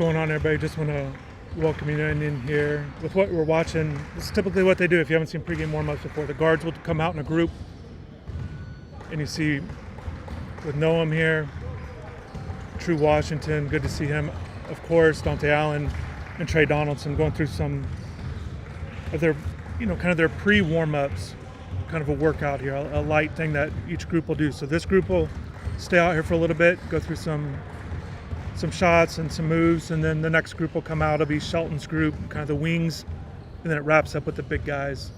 going on, everybody? Just want to welcome you in here. With what we're watching, this is typically what they do if you haven't seen pregame warm-ups before. The guards will come out in a group, and you see with Noam here, True Washington, good to see him. Of course, Dante Allen and Trey Donaldson going through some of their, kind of their pre-warm-ups, kind of a workout here, a light thing that each group will do. So this group will stay out here for a little bit, go through some shots and some moves, and then the next group will come out. It'll be Shelton's group, kind of the wings, and then it wraps up with the big guys,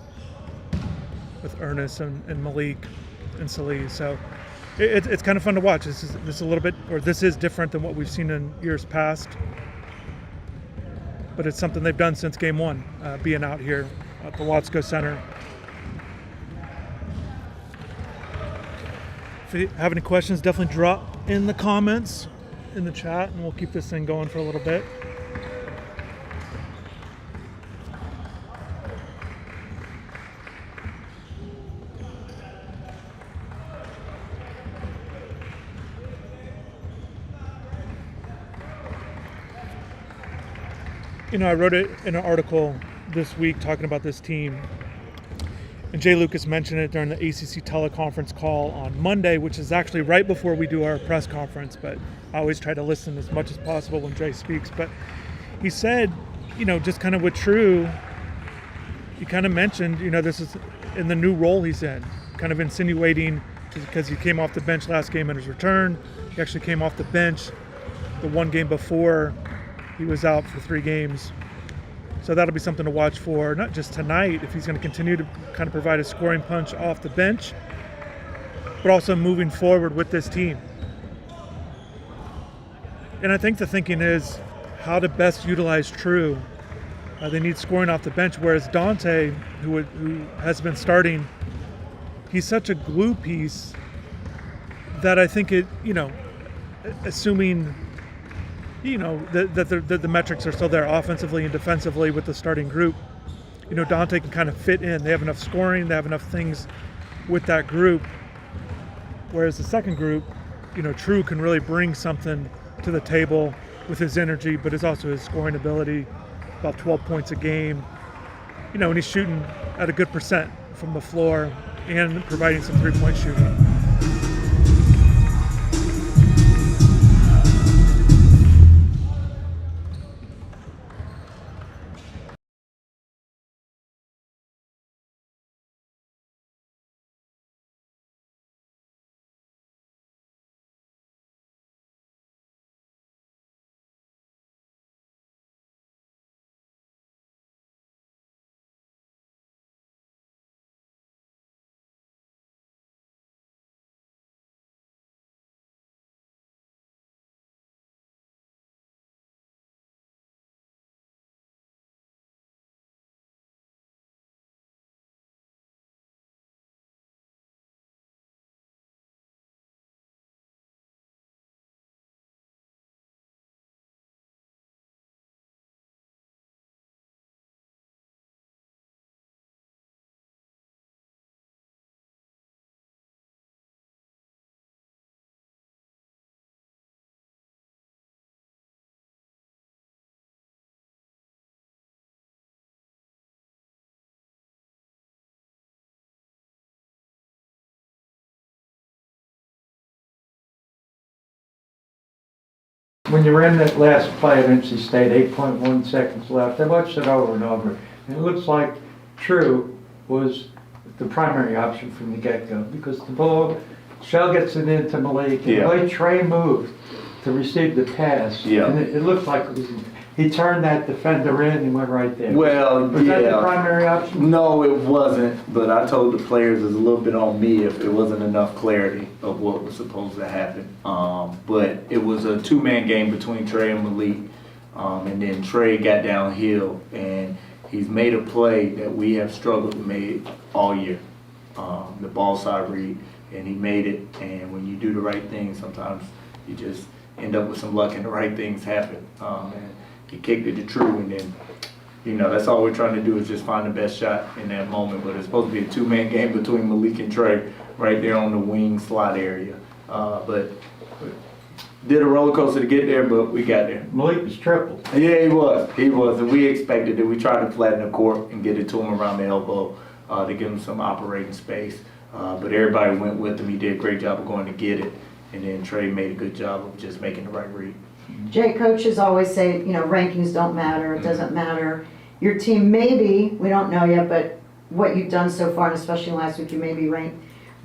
with Ernest and Malik and Salih. So it's kind of fun to watch. This is different than what we've seen in years past, but it's something they've done since game one, being out here at the Watsco Center. If you have any questions, definitely drop in the comments in the chat, and we'll keep this thing going for a little bit. I wrote it in an article this week talking about this team, and Jay Lucas mentioned it during the ACC teleconference call on Monday, which is actually right before we do our press conference, but I always try to listen as much as possible when Jay speaks. But he said, just kind of with True, he kind of mentioned, this is in the new role he's in, kind of insinuating, because he came off the bench last game in his return. He actually came off the bench the one game before he was out for 3 games. So that'll be something to watch for, not just tonight, if he's going to continue to kind of provide a scoring punch off the bench, but also moving forward with this team. And I think the thinking is how to best utilize True. They need scoring off the bench, whereas Dante, who has been starting, he's such a glue piece that I think assuming that the metrics are still there offensively and defensively with the starting group, Dante can kind of fit in. They have enough scoring, they have enough things with that group. Whereas the second group, True can really bring something to the table with his energy, but it's also his scoring ability, about 12 points a game. And he's shooting at a good percent from the floor and providing some three-point shooting. When you ran that last play at NC State, 8.1 seconds left, I watched it over and over, and it looks like True was the primary option from the get-go, because the ball, Shell gets it into Malik, and the way Trey moved to receive the pass, and it looked like he turned that defender in and went right there. Well, was that the primary option? No, it wasn't, but I told the players it was a little bit on me if it wasn't enough clarity of what was supposed to happen. But it was a 2-man game between Trey and Malik, and then Trey got downhill, and he's made a play that we have struggled to make all year, the ball side read, and he made it. And when you do the right thing, sometimes you just end up with some luck and the right things happen. And he kicked it to True, and then, that's all we're trying to do is just find the best shot in that moment. But it's supposed to be a 2-man game between Malik and Trey right there on the wing slot area. But did a roller coaster to get there, but we got there. Malik was triple. Yeah, he was, and we expected it. We tried to flatten the court and get it to him around the elbow to give him some operating space. But everybody went with him. He did a great job of going to get it, and then Trey made a good job of just making the right read. Jay, coaches always say, rankings don't matter, it doesn't matter. Your team maybe, we don't know yet, but what you've done so far, and especially last week, you may be ranked.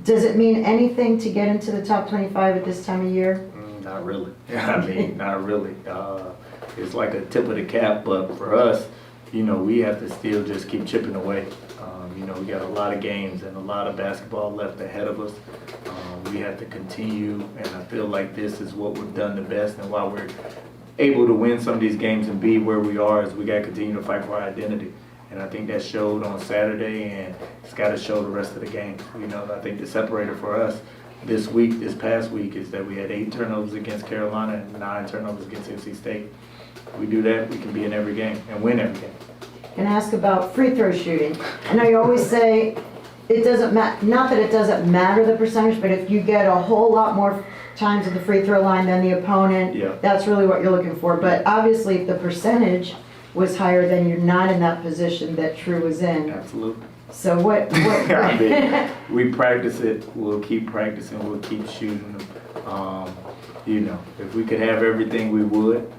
Does it mean anything to get into the top 25 at this time of year? Not really. I mean, not really. It's like a tip of the cap, but for us, we have to still just keep chipping away. We got a lot of games and a lot of basketball left ahead of us. We have to continue, and I feel like this is what we've done the best, and why we're able to win some of these games and be where we are is we got to continue to fight for our identity. And I think that showed on Saturday, and it's got to show the rest of the games. I think the separator for us this past week, is that we had 8 turnovers against Carolina and 9 turnovers against NC State. If we do that, we can be in every game and win every game. And ask about free throw shooting. I know you always say it doesn't matter, not that it doesn't matter the percentage, but if you get a whole lot more times at the free throw line than the opponent, that's really what you're looking for. But obviously, if the percentage was higher, then you're not in that position that True was in. Absolutely. So what I mean, we practice it. We'll keep practicing. We'll keep shooting them. If we could have everything, we would.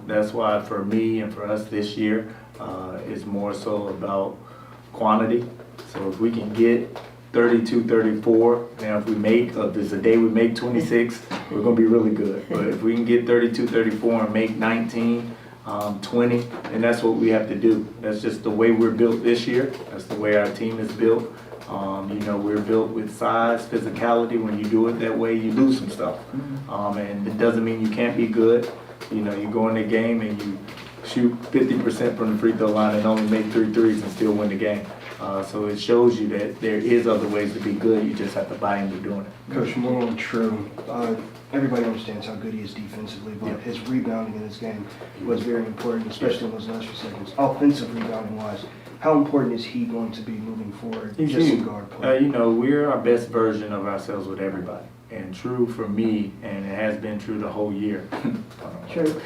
That's why for me and for us this year, it's more so about quantity. So if we can get 32, 34, now if we make, if there's a day we make 26, we're going to be really good. But if we can get 32, 34 and make 19, 20, and that's what we have to do. That's just the way we're built this year. That's the way our team is built. We're built with size, physicality. When you do it that way, you lose some stuff. And it doesn't mean you can't be good. You go in the game and you shoot 50% from the free throw line and only make 3 threes and still win the game. So it shows you that there is other ways to be good. You just have to buy into doing it. Coach, more on True. Everybody understands how good he is defensively, but his rebounding in this game was very important, especially in those last few seconds. Offensive rebounding-wise, how important is he going to be moving forward? He's just huge. in guard play? We're our best version of ourselves with everybody. And True for me, and it has been true the whole year. True.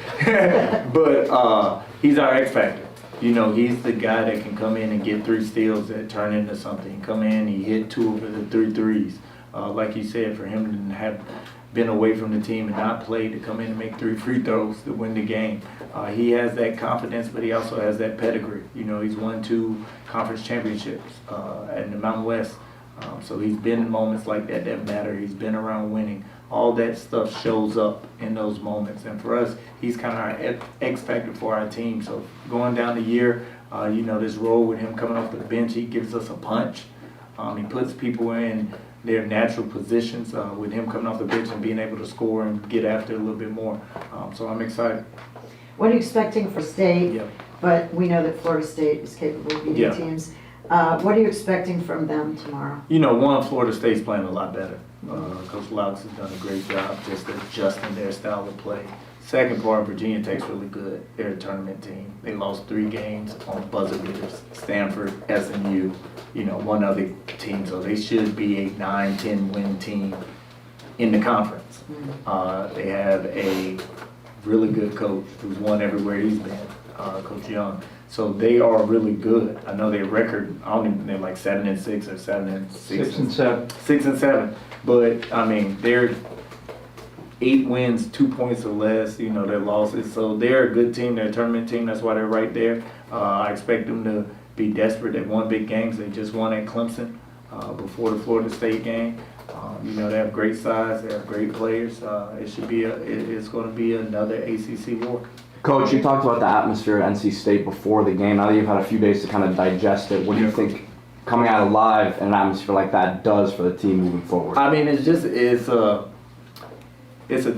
But he's our X factor. He's the guy that can come in and get 3 steals that turn into something. Come in, he hit 2 of the 3 threes. Like you said, for him to have been away from the team and not played, to come in and make 3 free throws to win the game. He has that confidence, but he also has that pedigree. He's won 2 conference championships in the Mountain West. So he's been in moments like that matter. He's been around winning. All that stuff shows up in those moments. And for us, he's kind of our X factor for our team. So going down the year, this role with him coming off the bench, he gives us a punch. He puts people in their natural positions with him coming off the bench and being able to score and get after it a little bit more. So I'm excited. What are you expecting for State? Yeah. But we know that Florida State is capable of beating teams. What are you expecting from them tomorrow? Florida State's playing a lot better. Coach Laux has done a great job just adjusting their style of play. Second part, Virginia Tech's really good. They're a tournament team. They lost 3 games on buzzer beaters. Stanford, SMU, one other team. So they should be a 9-10 win team in the conference. They have a really good coach who's won everywhere he's been, Coach Young. So they are really good. I know their record, they're like 7-6 or 7-6. 6 and 7. 6 and 7. But I mean, they're 8 wins, 2 points or less, their losses. So they're a good team, they're a tournament team, that's why they're right there. I expect them to be desperate. They've won big games. They just won at Clemson before the Florida State game. They have great size, they have great players. It's going to be another ACC war. Coach, you talked about the atmosphere at NC State before the game. Now that you've had a few days to kind of digest it, what do you think coming out alive in an atmosphere like that does for the team moving forward? I mean, it's a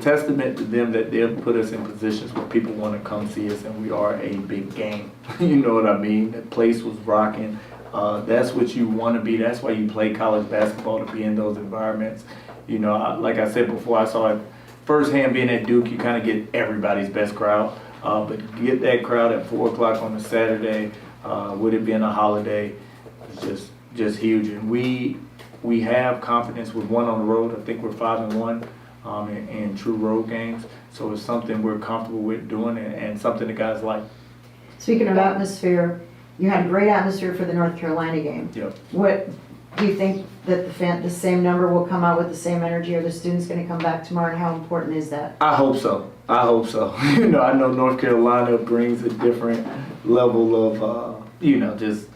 testament to them that they've put us in positions where people want to come see us, and we are a big game. You know what I mean? The place was rocking. That's what you want to be. That's why you play college basketball, to be in those environments. Like I said before, I saw it firsthand being at Duke. You kind of get everybody's best crowd. But get that crowd at 4 o'clock on a Saturday, with it being a holiday, it's just huge. And we have confidence with 1 on the road. I think we're 5-1. in true road games. So it's something we're comfortable with doing and something the guys like. Speaking of atmosphere, you had a great atmosphere for the North Carolina game. Yep. What, do you think that the same number will come out with the same energy? Are the students gonna come back tomorrow, and how important is that? I hope so. I hope so. You know, I know North Carolina brings a different level of, you know, just,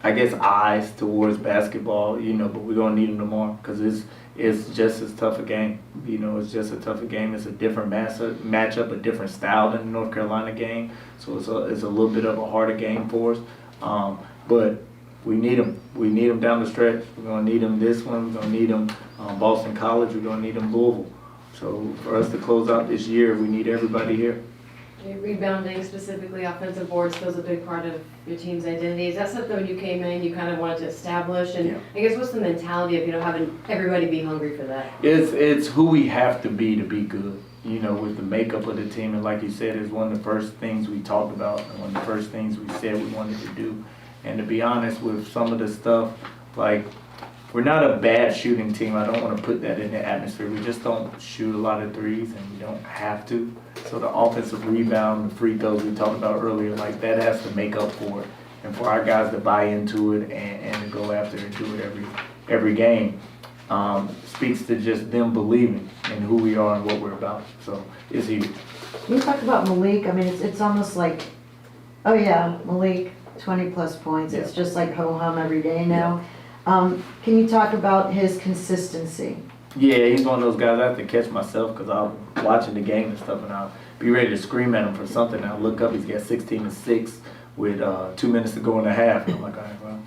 I guess, eyes towards basketball, you know, but we're going to need them tomorrow because it's just as tough a game. You know, it's just a tougher game. It's a different matchup, a different style than the North Carolina game. So it's a little bit of a harder game for us. But we need them. We need them down the stretch. We're going to need them this one. We're going to need them Boston College. We're going to need them Louisville. So for us to close out this year, we need everybody here. Rebounding, specifically offensive boards, still is a big part of your team's identity. Is that something when you came in you kind of wanted to establish? And Yeah. I guess what's the mentality of, you know, having everybody be hungry for that? It's who we have to be good, you know, with the makeup of the team. And like you said, it's one of the first things we talked about and one of the first things we said we wanted to do. And to be honest with some of the stuff, like, we're not a bad shooting team. I don't want to put that in the atmosphere. We just don't shoot a lot of threes, and we don't have to. So the offensive rebound, the free throws we talked about earlier, like that has to make up for it. And for our guys to buy into it and to go after it and do it every game speaks to just them believing in who we are and what we're about. So it's huge. You talked about Malik, I mean, it's almost like, oh yeah, Malik, 20 plus points. It's Yeah. just like ho-hum every day now. Can you talk about his consistency? Yeah, he's one of those guys I have to catch myself because I'm watching the game and stuff, and I'll be ready to scream at him for something. I'll look up, he's got 16 and 6 with 2 minutes to go in the half. And I'm like, all right, well,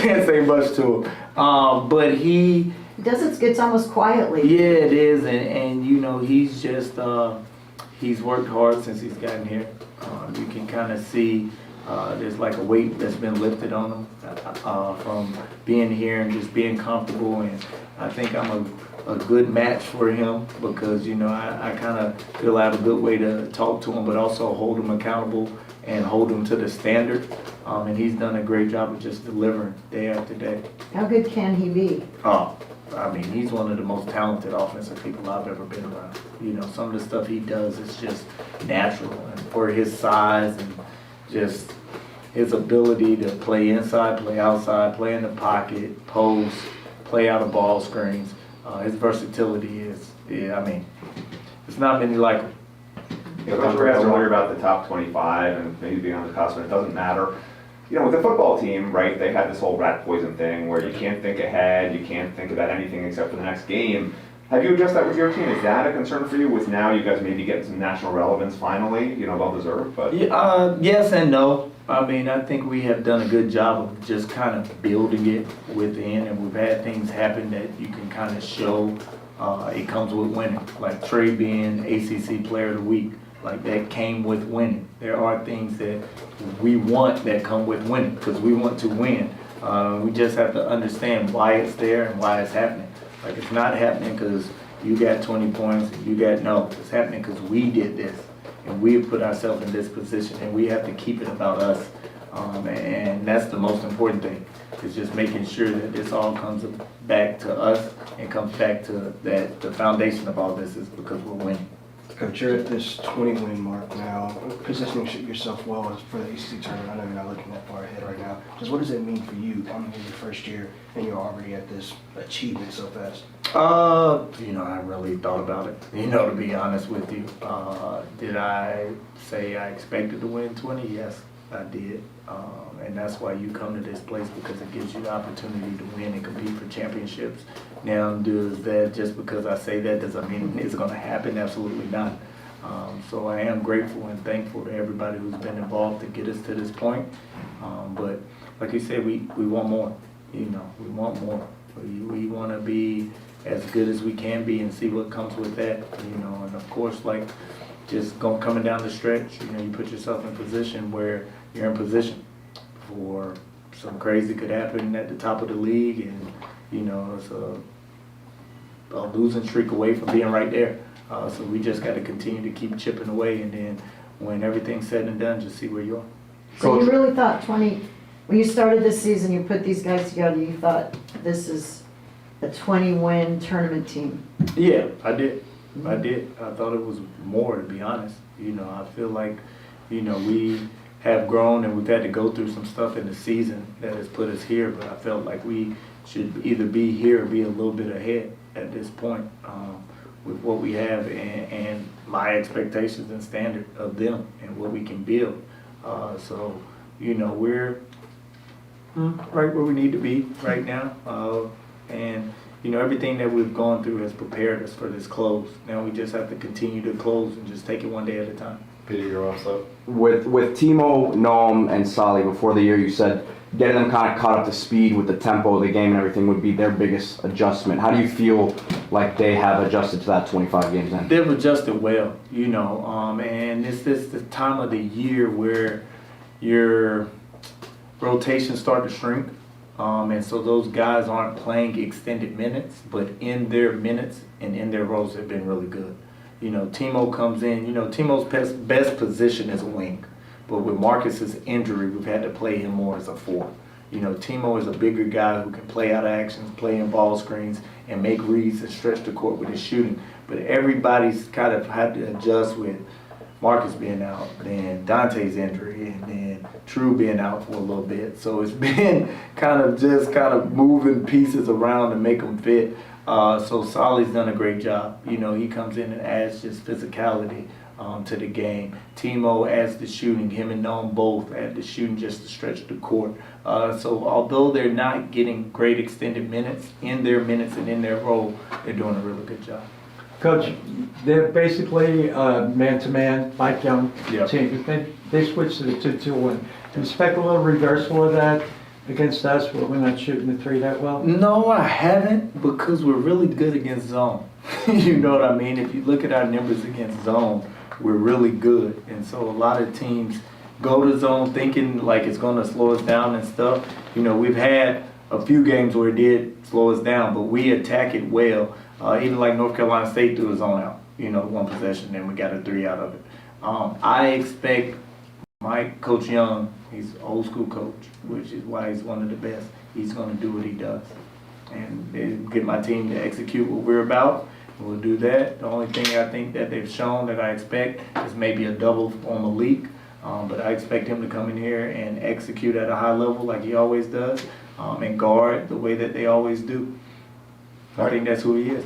can't say much to him. But he Does it, it's almost quietly. yeah, it is, and you know, he's just he's worked hard since he's gotten here. You can kind of see there's like a weight that's been lifted on him from being here and just being comfortable. And I think I'm a good match for him because, you know, I kind of feel I have a good way to talk to him, but also hold him accountable and hold him to the standard. And he's done a great job of just delivering day after day. How good can he be? Oh, I mean, he's one of the most talented offensive people I've ever been around. You know, some of the stuff he does is just natural. And for his size and just his ability to play inside, play outside, play in the pocket, post, play out of ball screens, his versatility is, yeah, I mean, it's not many like him. You know, Coach Ray asked earlier about the top 25 and maybe being on the cusp, and it doesn't matter. You know, with the football team, right, they had this whole rat poison thing where you can't think ahead, you can't think about anything except for the next game. Have you addressed that with your team? Is that a concern for you with now you guys maybe getting some national relevance finally, you know, well deserved? But Yeah, yes and no. I mean, I think we have done a good job of just kind of building it within, and we've had things happen that you can kind of show it comes with winning. Like Trey being ACC Player of the Week, like that came with winning. There are things that we want that come with winning because we want to win. We just have to understand why it's there and why it's happening. Like, it's not happening because you got 20 points and you got no. It's happening because we did this and we have put ourselves in this position, and we have to keep it about us. And that's the most important thing, is just making sure that this all comes back to us and comes back to that the foundation of all this is because we're winning. Coach, you're at this 20-win mark now, positioning yourself well for the ACC tournament. I know you're not looking that far ahead right now. Just what does it mean for you coming in your first year and you're already at this achievement so fast? You know, I really thought about it, you know, to be honest with you. Did I say I expected to win 20? Yes, I did. And that's why you come to this place, because it gives you the opportunity to win and compete for championships. Now, does that, just because I say that, does that mean it's going to happen? Absolutely not. So I am grateful and thankful to everybody who's been involved to get us to this point. But like you said, we want more. You know, we want more. We want to be as good as we can be and see what comes with that. You know, and of course, like just coming down the stretch, you know, you put yourself in a position where you're in position for some crazy could happen at the top of the league, and you know, it's a losing streak away from being right there. So we just got to continue to keep chipping away, and then when everything's said and done, just see where you are. So you really thought when you started this season, you put these guys together, you thought this is a 20-win tournament team? Yeah, I did. I did. I thought it was more, to be honest. I feel like, we have grown and we've had to go through some stuff in the season that has put us here, but I felt like we should either be here or be a little bit ahead at this point with what we have and my expectations and standard of them and what we can build. So, we're right where we need to be right now. And everything that we've gone through has prepared us for this close. Now we just have to continue to close and just take it one day at a time. Peter, you're also. With Timo, Noam, and Sali before the year, you said getting them kind of caught up to speed with the tempo of the game and everything would be their biggest adjustment. How do you feel like they have adjusted to that 25 games in? They've adjusted well, and it's the time of the year where your rotations start to shrink. And so those guys aren't playing extended minutes, but in their minutes and in their roles have been really good. Timo comes in, Timo's best position is a wing, but with Marcus's injury, we've had to play him more as a 4. Timo is a bigger guy who can play out of actions, play in ball screens, and make reads and stretch the court with his shooting. But everybody's kind of had to adjust with Marcus being out, then Dante's injury, and then True being out for a little bit. So it's been kind of moving pieces around to make them fit. So Solly's done a great job. He comes in and adds just physicality to the game. Timo adds the shooting. Him and Noam both add the shooting just to stretch the court. So although they're not getting great extended minutes, in their minutes and in their role, they're doing a really good job. Coach, they're basically man-to-man, Mike Young Yeah. team. They switched to the 2-2-1. Do you expect a little reversal of that against us where we're not shooting the 3 that well? No, I haven't, because we're really good against zone. You know what I mean? If you look at our numbers against zone, we're really good. And so a lot of teams go to zone thinking like it's going to slow us down and stuff. We've had a few games where it did slow us down, but we attack it well. Even like North Carolina State threw a zone out, one possession, and we got a 3 out of it. I expect Coach Young, he's an old school coach, which is why he's one of the best. He's going to do what he does and get my team to execute what we're about. We'll do that. The only thing I think that they've shown that I expect is maybe a double on Malik. But I expect him to come in here and execute at a high level like he always does and guard the way that they always do. I think that's who he is.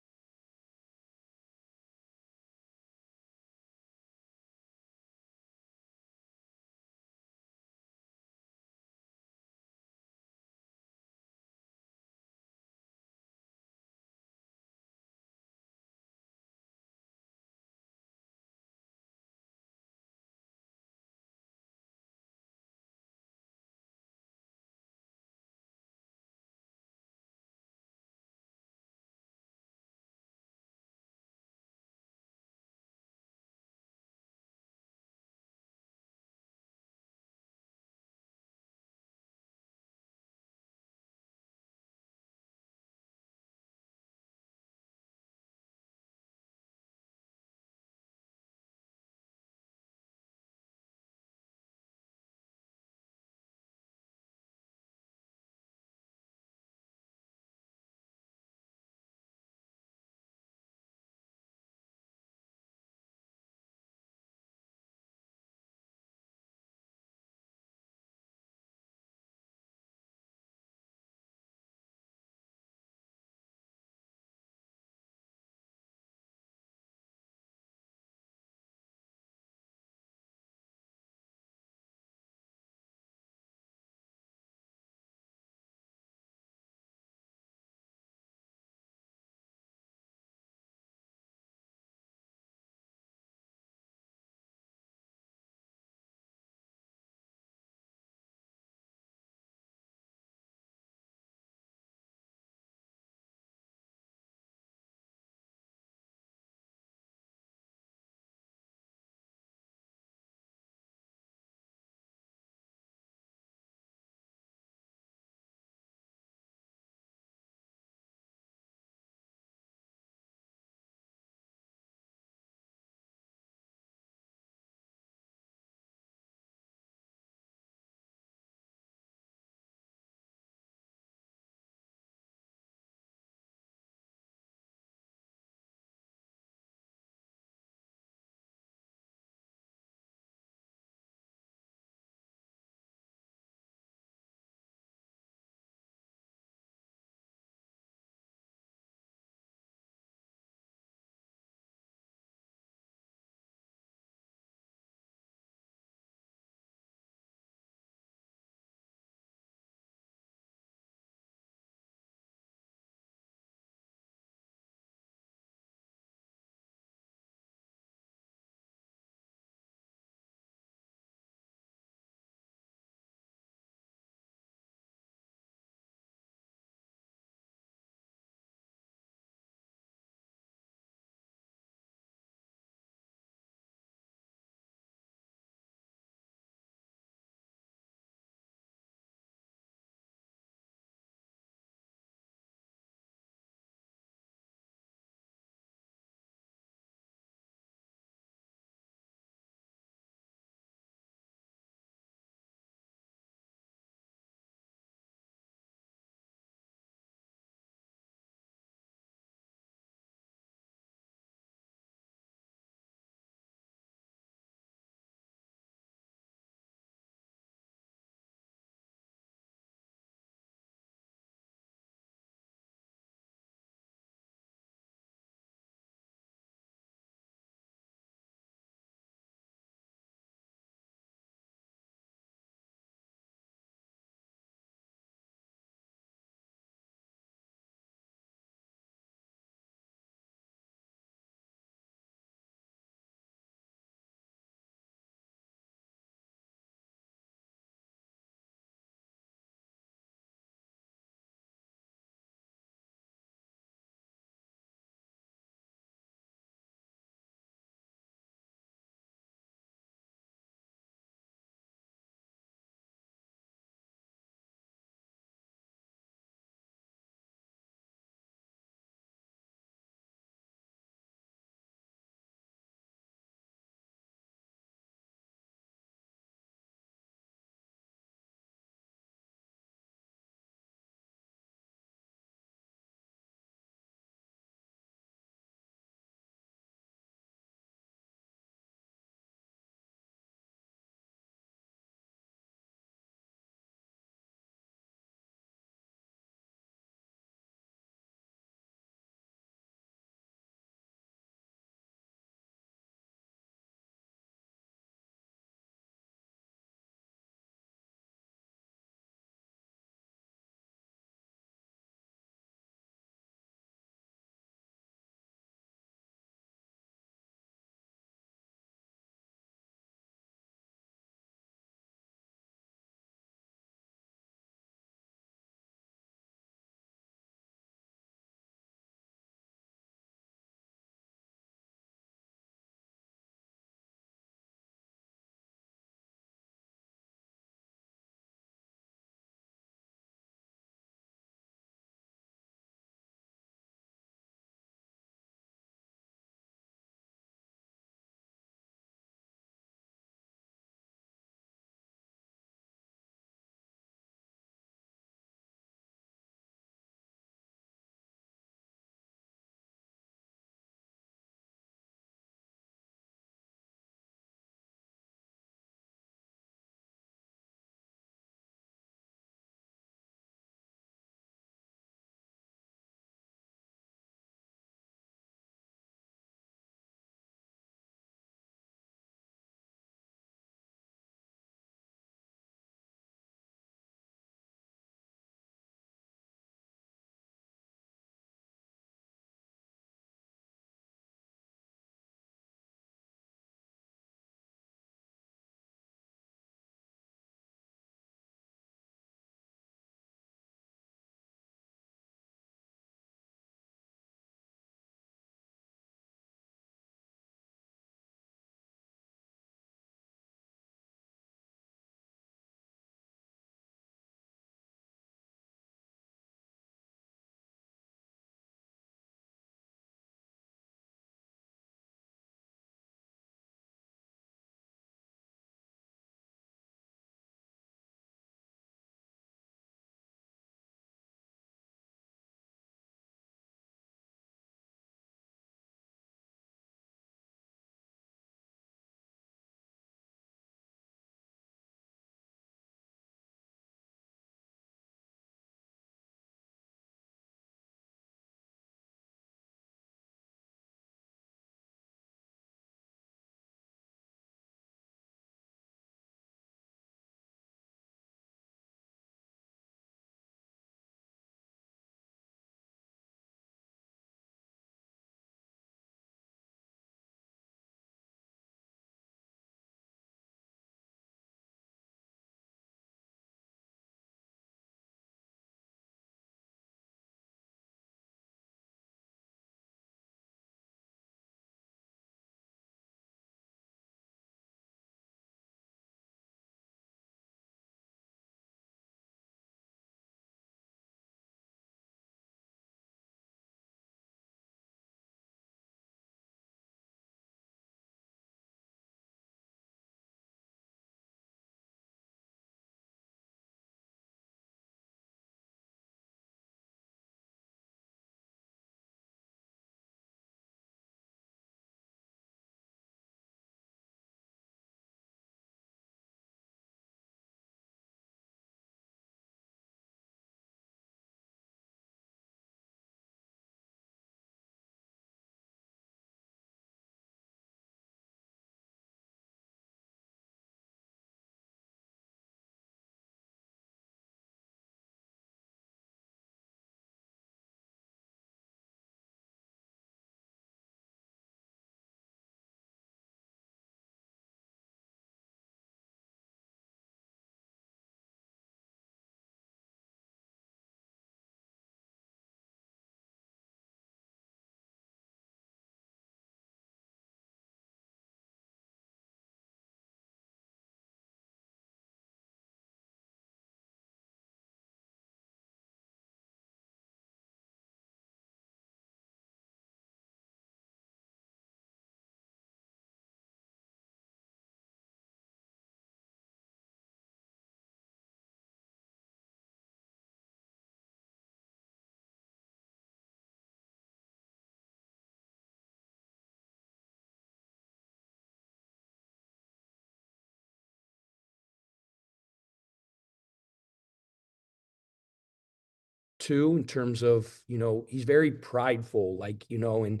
too, in terms of, you know, he's very prideful, like, you know, and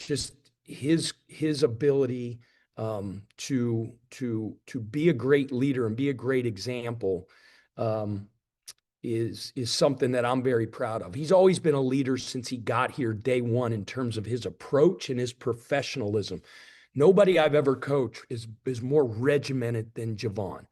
just his ability to be a great leader and be a great example is something that I'm very proud of. He's always been a leader since he got here day one in terms of his approach and his professionalism. Nobody I've ever coached is more regimented than Javon.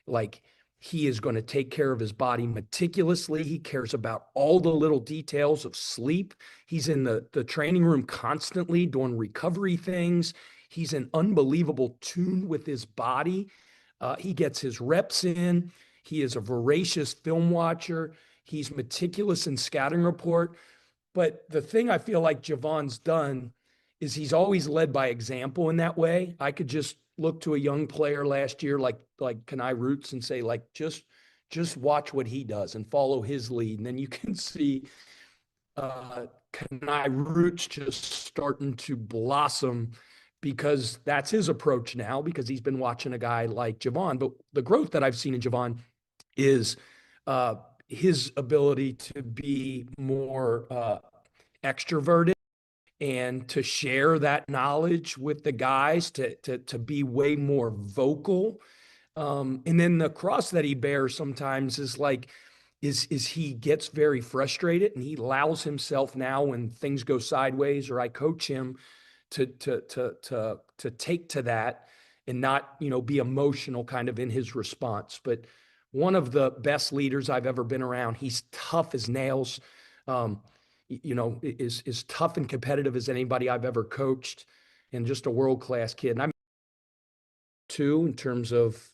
Like, he is going to take care of his body meticulously. He cares about all the little details of sleep. He's in the training room constantly doing recovery things. He's in unbelievable tune with his body. He gets his reps in. He is a voracious film watcher. He's meticulous in scouting report. But the thing I feel like Javon's done is he's always led by example in that way. I could just look to a young player last year like Kenai Roots and say, like, just watch what he does and follow his lead. And then you can see Kenai Roots just starting to blossom because that's his approach now, because he's been watching a guy like Javon. But the growth that I've seen in Javon is his ability to be more extroverted and to share that knowledge with the guys, to be way more vocal. And then the cross that he bears sometimes is like, is he gets very frustrated, and he allows himself now when things go sideways or I coach him to take to that and not, you know, be emotional kind of in his response. But one of the best leaders I've ever been around. He's tough as nails. You know, is tough and competitive as anybody I've ever coached, and just a world-class kid. And I'm too, in terms of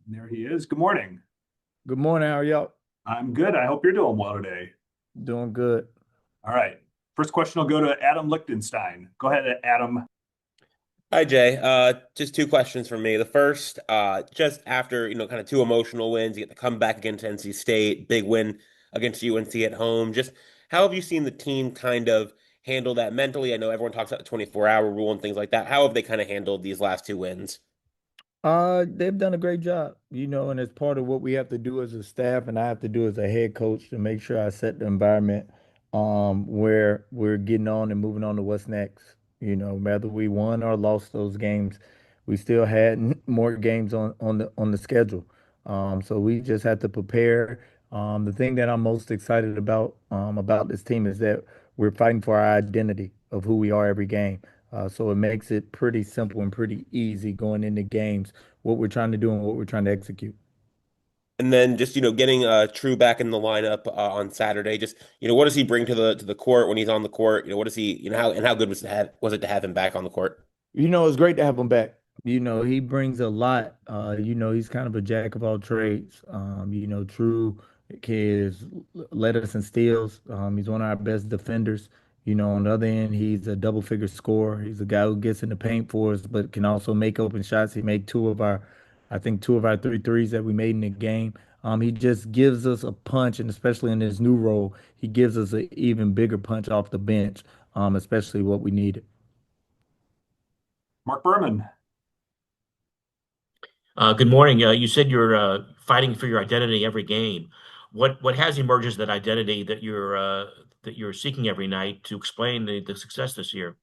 There he is. Good morning. Good morning. How are y'all? I'm good. I hope you're doing well today. Doing good. All right. First question will go to Adam Lichtenstein. Go ahead, Adam. Hi, Jay. Just two questions from me. The first, just after, kind of two emotional wins, you get the comeback against NC State, big win against UNC at home. Just how have you seen the team kind of handle that mentally? I know everyone talks about the 24-hour rule and things like that. How have they kind of handled these last two wins? They've done a great job, and it's part of what we have to do as a staff and I have to do as a head coach to make sure I set the environment where we're getting on and moving on to what's next. Whether we won or lost those games, we still had more games on the schedule. So we just had to prepare. The thing that I'm most excited about this team is that we're fighting for our identity of who we are every game. So it makes it pretty simple and pretty easy going into games, what we're trying to do and what we're trying to execute. And then just, getting True back in the lineup on Saturday. Just, what does he bring to the court when he's on the court? What does he, how good was it to have him back on the court? It's great to have him back. He brings a lot. He's kind of a jack of all trades. True is led us in steals. He's one of our best defenders. On the other end, he's a double figure scorer. He's a guy who gets in the paint for us, but can also make open shots. He made I think two of our three threes that we made in the game. He just gives us a punch, and especially in his new role, he gives us an even bigger punch off the bench, especially what we needed. Mark Berman. Good morning. You said you're fighting for your identity every game. What has emerged as that identity that you're seeking every night to explain the success this year?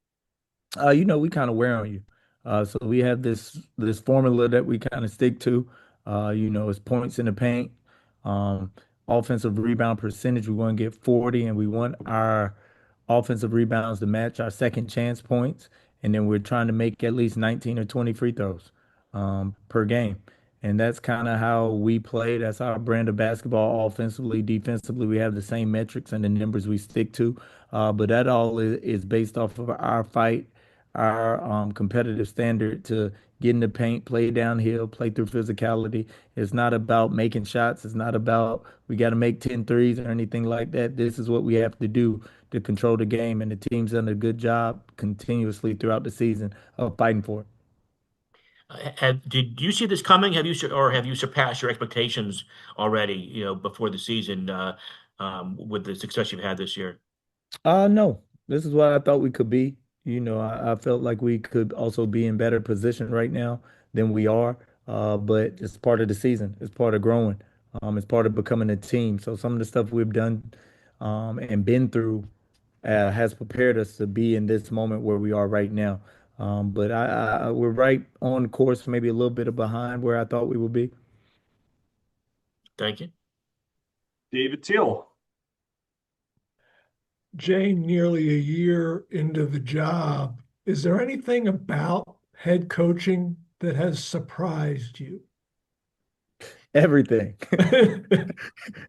We kind of wear on you. So we have this formula that we kind of stick to. It's points in the paint, um, offensive rebound percentage. We want to get 40, and we want our offensive rebounds to match our second chance points. And then we're trying to make at least 19 or 20 free throws per game. And that's kind of how we play. That's our brand of basketball, offensively, defensively. We have the same metrics and the numbers we stick to. But that all is based off of our fight, our competitive standard to get in the paint, play downhill, play through physicality. It's not about making shots. It's not about we got to make 10 threes or anything like that. This is what we have to do to control the game. And the team's done a good job continuously throughout the season of fighting for it. Did you see this coming? Have you surpassed your expectations already? Before the season, with the success you've had this year. No, this is what I thought we could be. I felt like we could also be in better position right now than we are. But it's part of the season. It's part of growing. It's part of becoming a team. So some of the stuff we've done and been through has prepared us to be in this moment where we are right now. But we're right on course, maybe a little bit behind where I thought we would be. Thank you. David Teal. Jay, nearly a year into the job, is there anything about head coaching that has surprised you? Everything.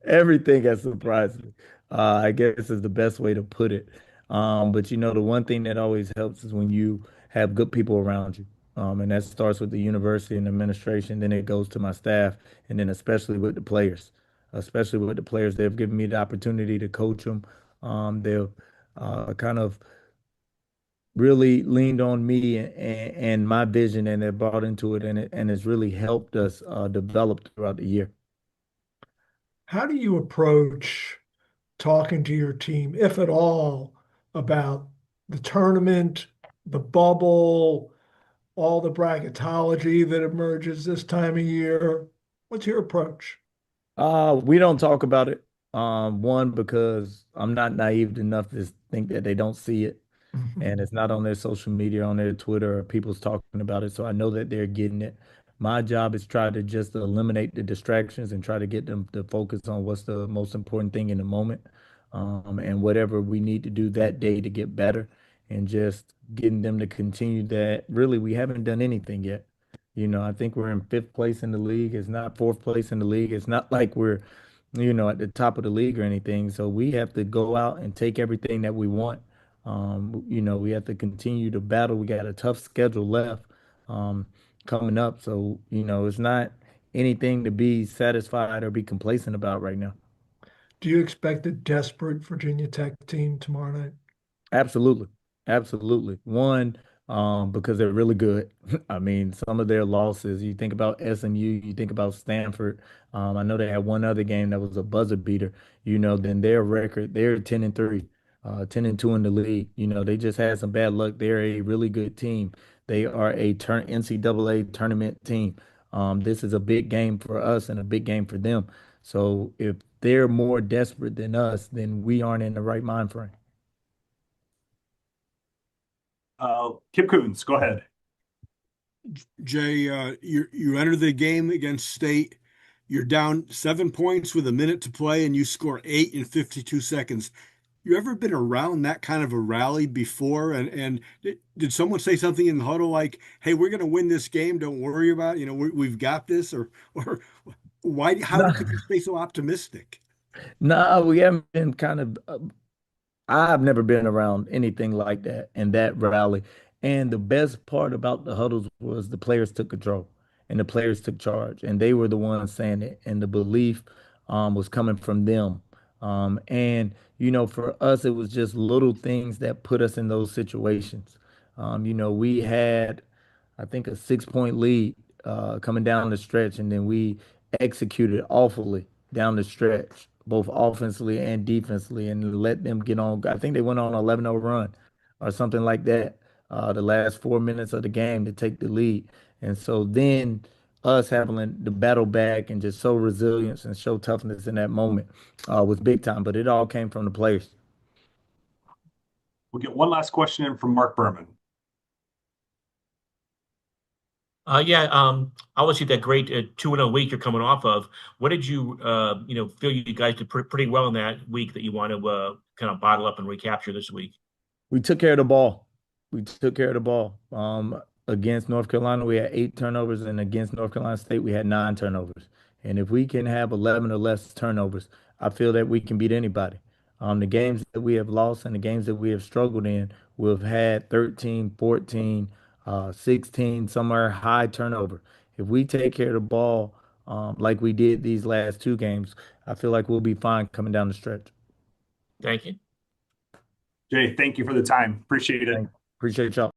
Everything has surprised me. I guess is the best way to put it. But the one thing that always helps is when you have good people around you. And that starts with the university and administration, then it goes to my staff, and then especially with the players. Especially with the players, they've given me the opportunity to coach them. They've kind of really leaned on me and my vision, and they bought into it, and it's really helped us develop throughout the year. How do you approach talking to your team, if at all, about the tournament, the bubble, all the bracketology that emerges this time of year? What's your approach? We don't talk about it. One, because I'm not naive enough to think that they don't see it. And it's not on their social media, on their Twitter, or people's talking about it. So I know that they're getting it. My job is try to just eliminate the distractions and try to get them to focus on what's the most important thing in the moment, and whatever we need to do that day to get better, and just getting them to continue that. Really, we haven't done anything yet. I think we're in fifth place in the league. It's not fourth place in the league. It's not like we're, at the top of the league or anything. So we have to go out and take everything that we want. We have to continue to battle. We got a tough schedule left, coming up. So, it's not anything to be satisfied or be complacent about right now. Do you expect a desperate Virginia Tech team tomorrow night? Absolutely. Absolutely. One, because they're really good. I mean, some of their losses, you think about SMU, you think about Stanford. I know they had one other game that was a buzzer beater, then their record, they're 10-3, 10-2 in the league. They just had some bad luck. They're a really good team. They are a NCAA tournament team. This is a big game for us and a big game for them. So if they're more desperate than us, then we aren't in the right mind frame. Kip Coons, go ahead. Jay, you enter the game against State. You're down 7 points with a minute to play, and you score 8 in 52 seconds. You ever been around that kind of a rally before? And did someone say something in the huddle like, "Hey, we're going to win this game. Don't worry about it. We've got this," or why? How could you stay so optimistic? No, we haven't been kind of. I've never been around anything like that and that rally. And the best part about the huddles was the players took control and the players took charge, and they were the ones saying it, and the belief was coming from them. For us, it was just little things that put us in those situations. We had, I think, a 6 point lead coming down the stretch, and then we executed awfully down the stretch, both offensively and defensively, and let them get on. I think they went on an 11-0 run or something like that, the last 4 minutes of the game to take the lead. And so then us having the battle back and just show resilience and show toughness in that moment was big time, but it all came from the players. We'll get one last question in from Mark Berman. Obviously that great 2-0 week you're coming off of. What did you, feel you guys did pretty well in that week that you want to kind of bottle up and recapture this week? We took care of the ball. We took care of the ball. Against North Carolina, we had 8 turnovers, and against North Carolina State, we had 9 turnovers. And if we can have 11 or less turnovers, I feel that we can beat anybody. The games that we have lost and the games that we have struggled in, we've had 13, 14, 16, somewhere high turnover. If we take care of the ball like we did these last 2 games, I feel like we'll be fine coming down the stretch. Thank you. Jay, thank you for the time. Appreciate it. Appreciate y'all.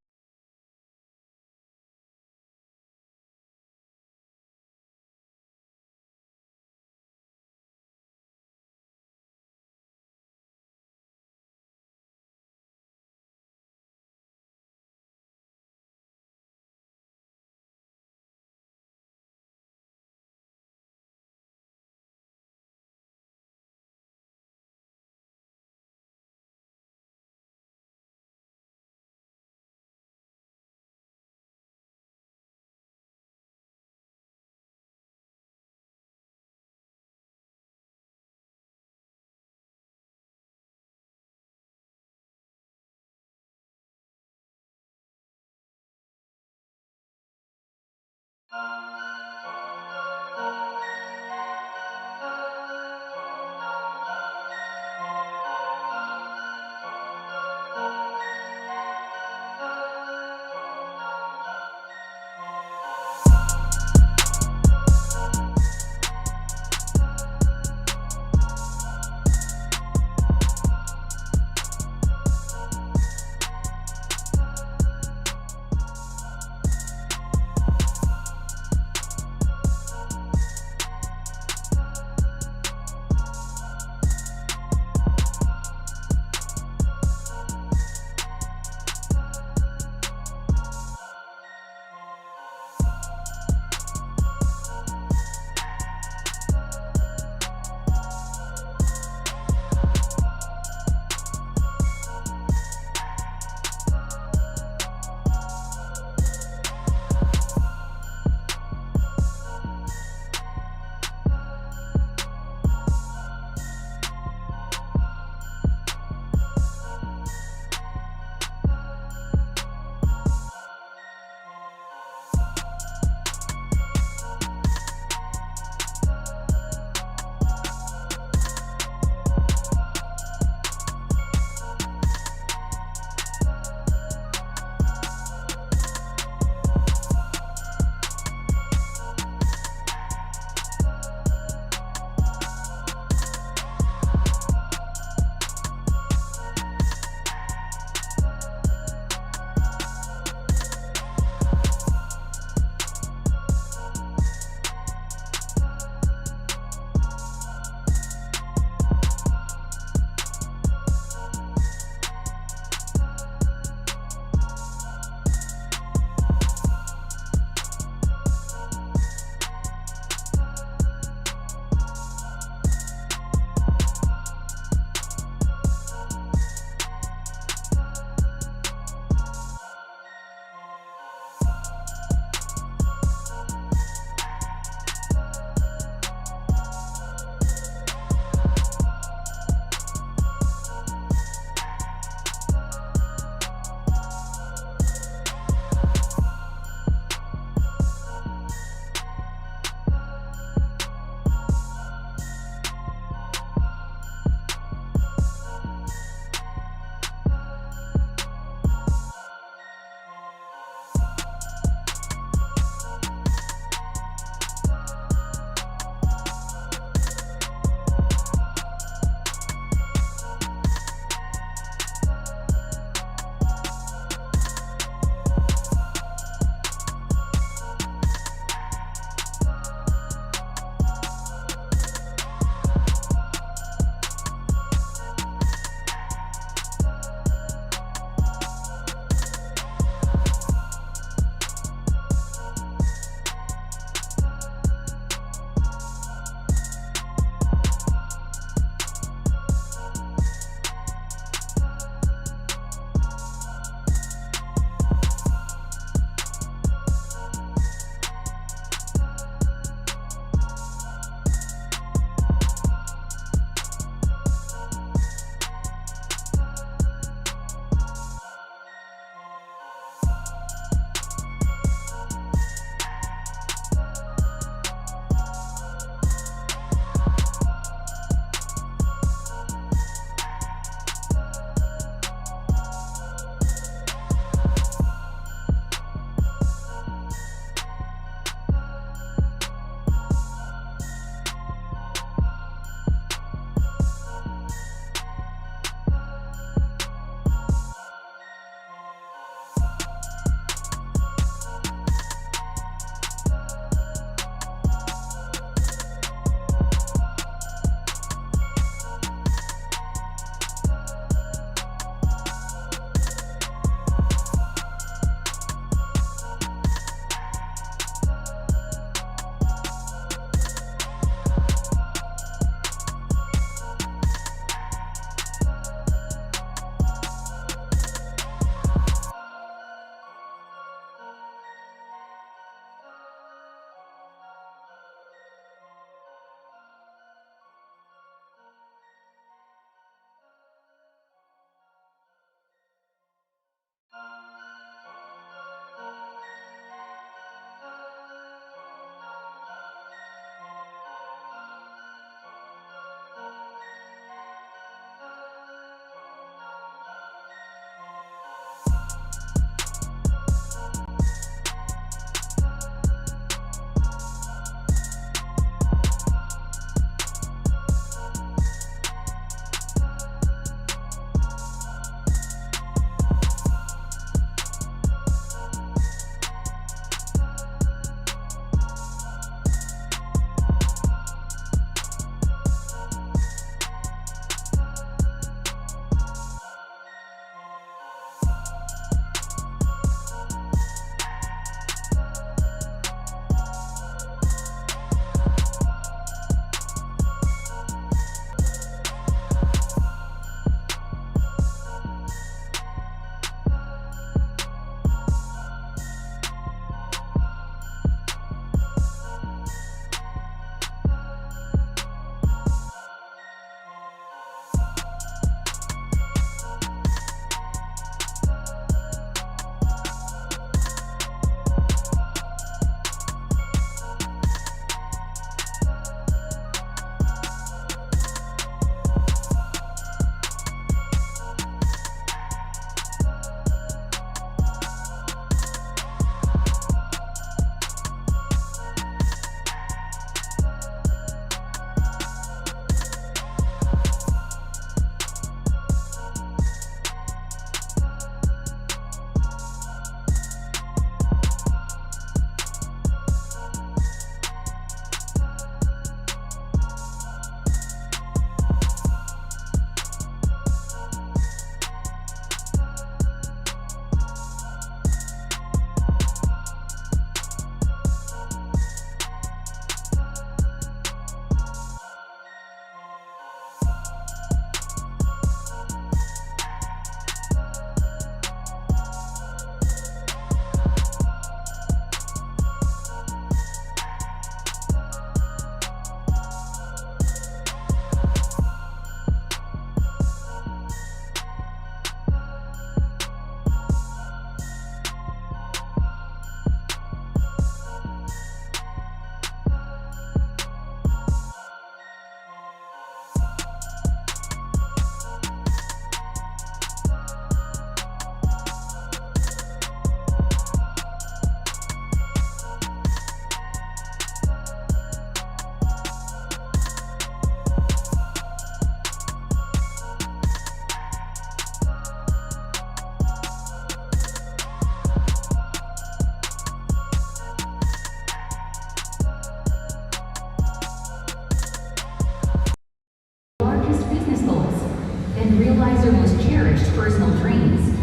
and realize their most cherished personal dreams,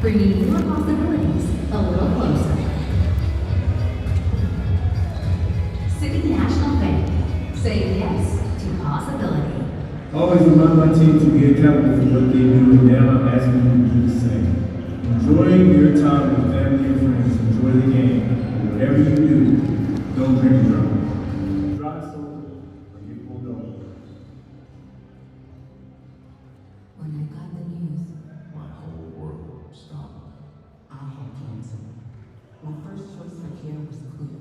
bringing your possibilities a little closer. City National Bank, say yes to possibility. Always remind my team to be accountable for what they do, and now I'm asking you to do the same. Enjoy your time with family and friends. Enjoy the game. And whatever you do, don't drink and drive. Drive sober or get pulled over. When I got the news, my whole world stopped. I had cancer. My first choice for care was clear.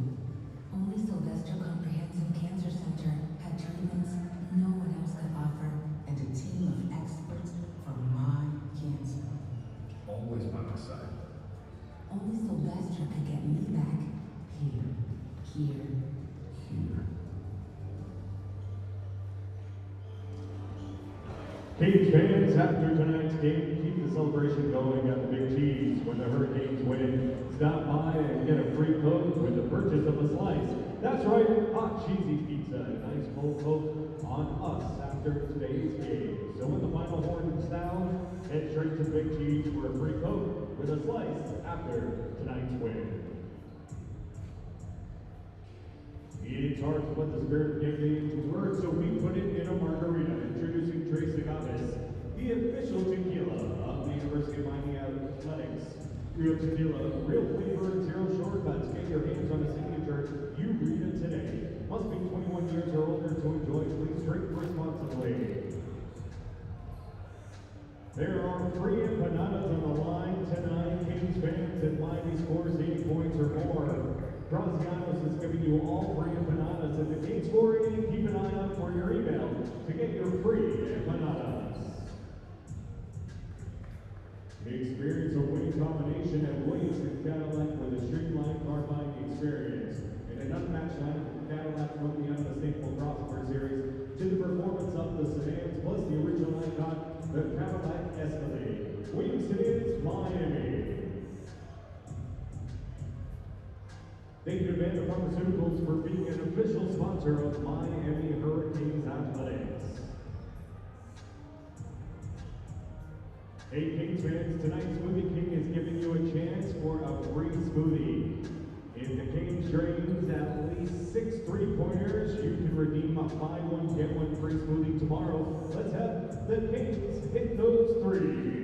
Only Sylvester Comprehensive Cancer Center had treatments no one else could offer, and a team of experts for my cancer. Always by my side. Only Sylvester could get me back here. Canes fans, after tonight's game, keep the celebration going at the Big Cheese. When the Hurricanes win, stop by and get a free Coke with the purchase of a slice. That's right, hot cheesy pizza, a nice cold Coke on us after today's game. So when the final horn sounds, head straight to Big Cheese for a free Coke with a slice after tonight's win. It's hard to put the spirit of game day into words, so we put it in a margarita. Introducing Tres Agaves, the official tequila of the University of Miami Athletics. Real tequila, real flavor, and zero shortcuts. Get your hands on a signature. You read it today. Must be 21 years or older to enjoy. Please drink responsibly. There are free empanadas on the line tonight. Kings fans, if Miami scores 80 points or more, Grazianos is giving you all free empanadas. If the Kings score 80, keep an eye out for your email to get your free empanadas. Experience a winning combination at Williams and Cadillac with a streamlined car buying experience. And an unmatched lineup of Cadillac from the unmistakable crossover series to the performance of the sedans, plus the original icon, the Cadillac Escalade. Williams Sedans, Miami. Thank you to Banda Pharmaceuticals for being an official sponsor of Miami Hurricanes Athletics. Hey Kings fans, tonight's Smoothie King is giving you a chance for a free smoothie. If the Kings drains at least 6 3-pointers, you can redeem a buy one, get one free smoothie tomorrow. Let's have the Kings hit those threes.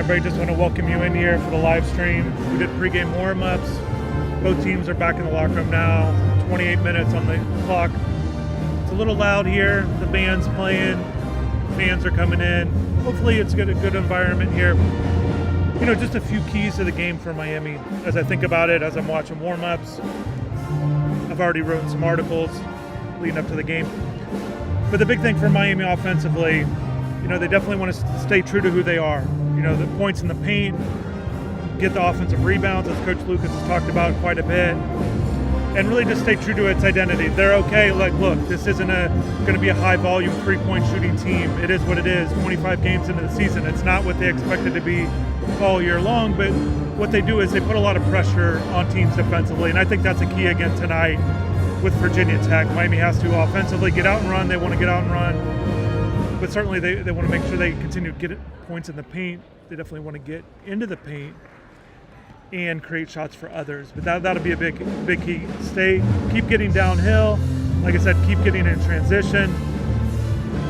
everybody. Just want to welcome you in here for the live stream. We did pregame warm-ups. Both teams are back in the locker room now. 28 minutes on the clock. It's a little loud here. The band's playing. Fans are coming in. Hopefully it's a good environment here. You know, just a few keys to the game for Miami as I think about it, as I'm watching warm-ups. I've already written some articles leading up to the game. But the big thing for Miami offensively, you know, they definitely want to stay true to who they are. You know, the points in the paint, get the offensive rebounds, as Coach Lucas has talked about quite a bit, and really just stay true to its identity. They're okay, like, look, this isn't going to be a high-volume three-point shooting team. It is what it is, 25 games into the season. It's not what they expected to be all year long, but what they do is they put a lot of pressure on teams defensively, and I think that's a key again tonight with Virginia Tech. Miami has to offensively get out and run. They want to get out and run, but certainly they want to make sure they continue to get points in the paint. They definitely want to get into the paint and create shots for others. But that'll be a big key. Keep getting downhill. Like I said, keep getting in transition.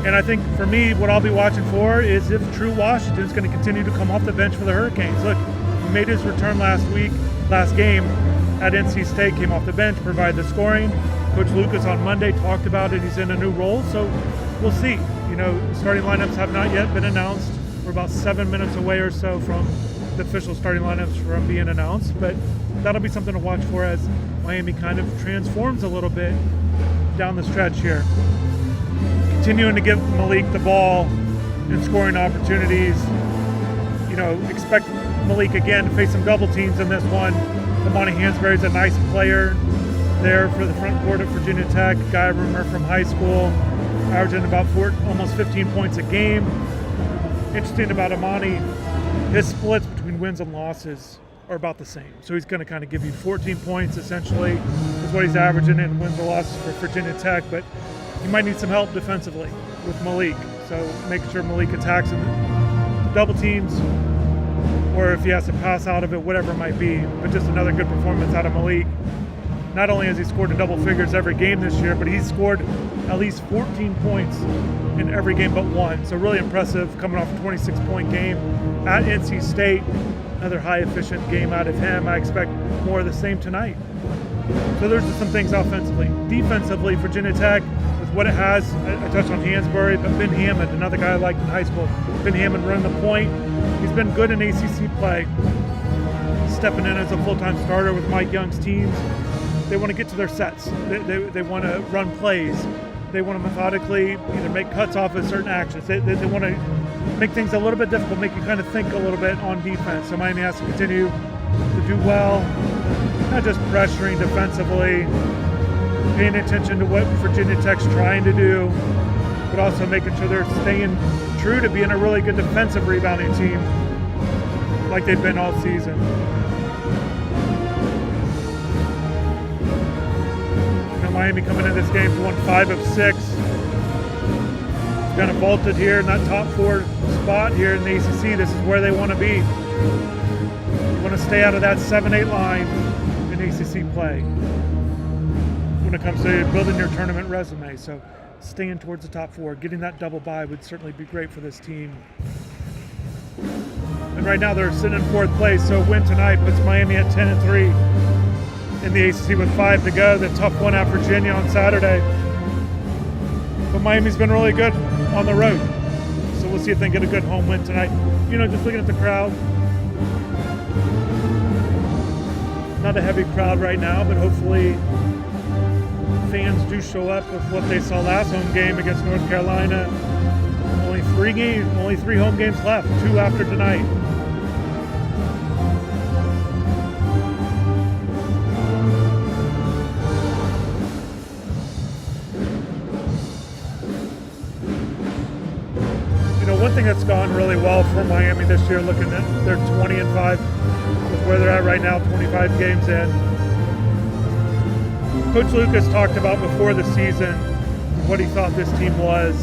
And I think for me, what I'll be watching for is if True Washington's going to continue to come off the bench for the Hurricanes. Look, he made his return last game at NC State, came off the bench, provided the scoring. Coach Lucas on Monday talked about it. He's in a new role, so we'll see. You know, starting lineups have not yet been announced. We're about 7 minutes away or so from the official starting lineups from being announced, but that'll be something to watch for as Miami kind of transforms a little bit down the stretch here. Continuing to give Malik the ball and scoring opportunities. You know, expect Malik again to face some double teams in this one. Amani Hansberry's a nice player there for the front court of Virginia Tech, guy I remember from high school, averaging about almost 15 points a game. Interesting about Amani, his splits between wins and losses are about the same. So he's going to kind of give you 14 points essentially is what he's averaging in wins and losses for Virginia Tech, but he might need some help defensively with Malik. So making sure Malik attacks in the double teams, or if he has to pass out of it, whatever it might be. But just another good performance out of Malik. Not only has he scored in double figures every game this year, but he's scored at least 14 points in every game but one. So really impressive, coming off a 26-point game at NC State. Another high-efficient game out of him. I expect more of the same tonight. So there's just some things offensively. Defensively, Virginia Tech, with what it has, I touched on Hansberry, but Ben Hammond, another guy I liked in high school. Ben Hammond running the point. He's been good in ACC play, stepping in as a full-time starter with Mike Young's teams. They want to get to their sets. They want to run plays. They want to methodically either make cuts off of certain actions. They want to make things a little bit difficult, make you kind of think a little bit on defense. So Miami has to continue to do well, not just pressuring defensively, paying attention to what Virginia Tech's trying to do, but also making sure they're staying true to being a really good defensive rebounding team like they've been all season. Miami coming in this game to win 5 of 6. Kind of vaulted here in that top 4 spot here in the ACC. This is where they want to be. You want to stay out of that 7-8 line in ACC play when it comes to building your tournament resume. So staying towards the top 4, getting that double bye would certainly be great for this team. And right now they're sitting in 4th place, so a win tonight puts Miami at 10-3. In the ACC with 5 to go. The tough one at Virginia on Saturday. But Miami's been really good on the road. So we'll see if they get a good home win tonight. You know, just looking at the crowd. Not a heavy crowd right now, but hopefully fans do show up with what they saw last home game against North Carolina. Only 3 home games left, 2 after tonight. One thing that's gone really well for Miami this year, looking at their 20-5 with where they're at right now, 25 games in. Coach Lucas talked about before the season what he thought this team was,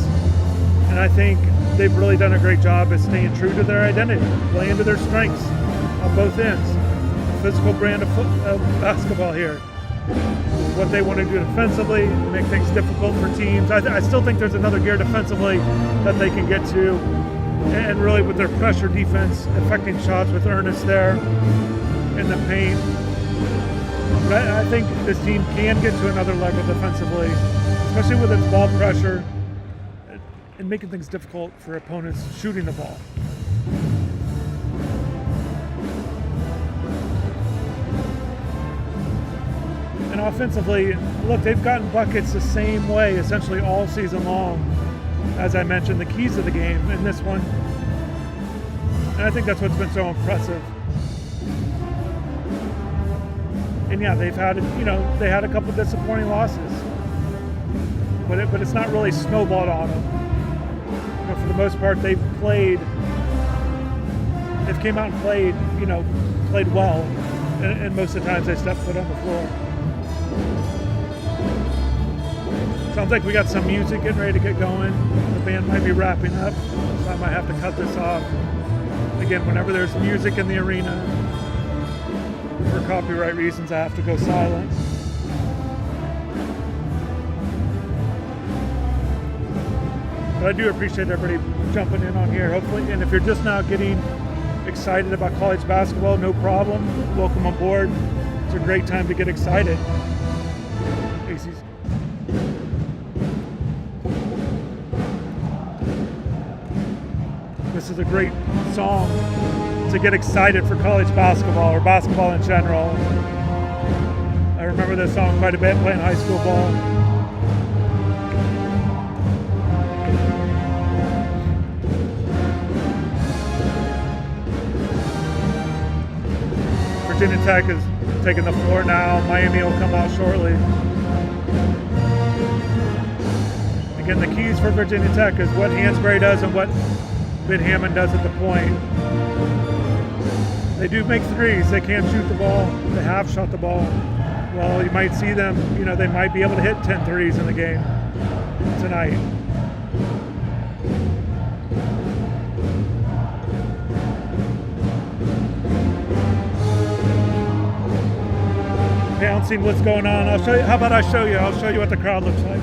and I think they've really done a great job at staying true to their identity, playing to their strengths on both ends. Physical brand of basketball here. What they want to do defensively, make things difficult for teams. I still think there's another gear defensively that they can get to. and really with their pressure defense affecting shots with Ernest there in the paint. But I think this team can get to another level defensively, especially with its ball pressure and making things difficult for opponents shooting the ball. And offensively, look, they've gotten buckets the same way essentially all season long. As I mentioned, the keys to the game in this one. And I think that's what's been so impressive. And yeah, they've had, they had a couple disappointing losses, but it's not really snowballed on them. For the most part, they've came out and played well, and most of the times they step foot on the floor. Sounds like we got some music getting ready to get going. The band might be wrapping up, so I might have to cut this off. Again, whenever there's music in the arena, for copyright reasons, I have to go silent. But I do appreciate everybody jumping in on here. Hopefully, and if you're just now getting excited about college basketball, no problem. Welcome aboard. It's a great time to get excited. This is a great song to get excited for college basketball or basketball in general. I remember this song quite a bit playing high school ball. Virginia Tech is taking the floor now. Miami will come out shortly. Again, the keys for Virginia Tech is what Hansberry does and what Ben Hammond does at the point. They do make threes. They can shoot the ball. They have shot the ball. Well, you might see them, they might be able to hit 10 threes in the game tonight. Bouncing what's going on. I'll show you. How about I show you? I'll show you what the crowd looks like.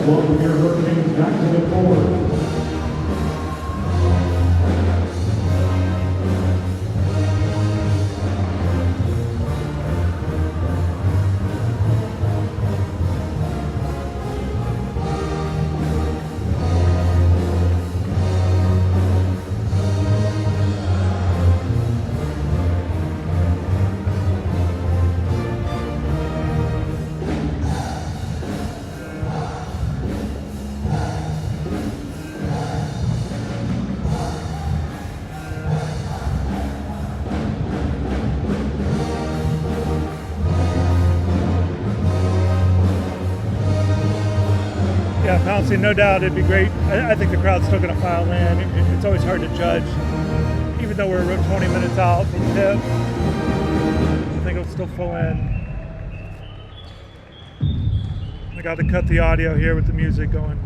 Welcome your Hurricanes back to the court. Yeah, Pouncey, no doubt it'd be great. I think the crowd's still going to file in. It's always hard to judge, even though we're 20 minutes out from tip. I think it'll still fill in. I got to cut the audio here with the music going.